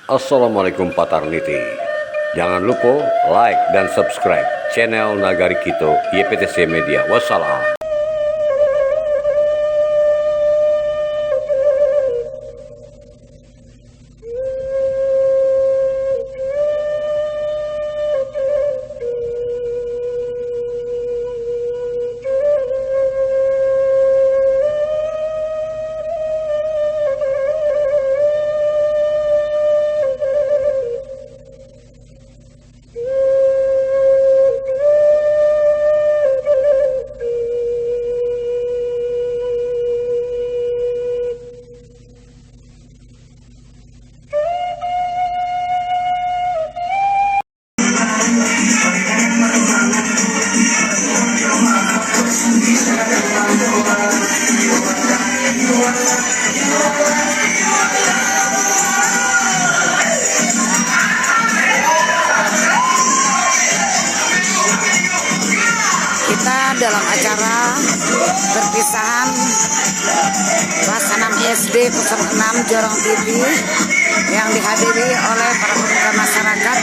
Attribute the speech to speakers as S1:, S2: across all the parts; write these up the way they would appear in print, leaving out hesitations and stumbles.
S1: Assalamualaikum Patarniti. Jangan lupa like dan subscribe channel Nagari Kito YPTC Media. Wassalam.
S2: Kita dalam acara perpisahan kelas 6 SD 06 Jorong Titi yang dihadiri oleh para pemuda masyarakat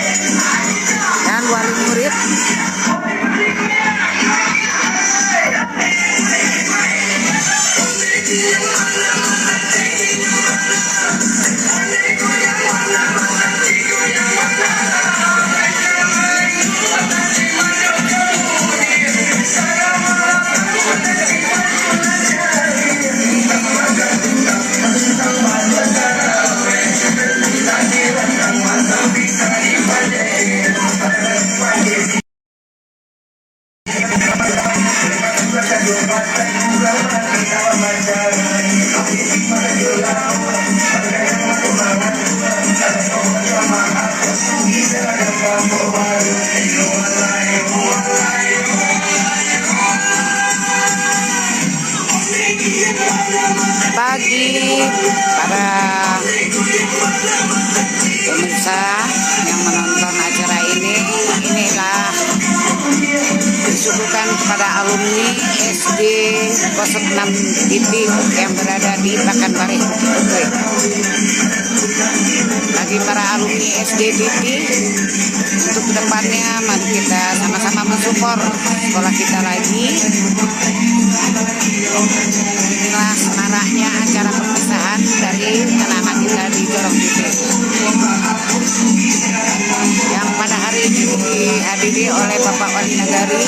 S2: dan wali murid. Bagi para pemirsa yang menonton acara ini, inilah disuguhkan kepada alumni SD 06 Titi yang berada di Pakanbari. Bagi para alumni SD Titi, untuk kedepannya mari kita sama-sama mensupport sekolah kita lagi. Inilah semaraknya acara perpisahan dari anak-anak kita di Jorong Titi yang pada hari ini dihadiri oleh Bapak Wali Nagari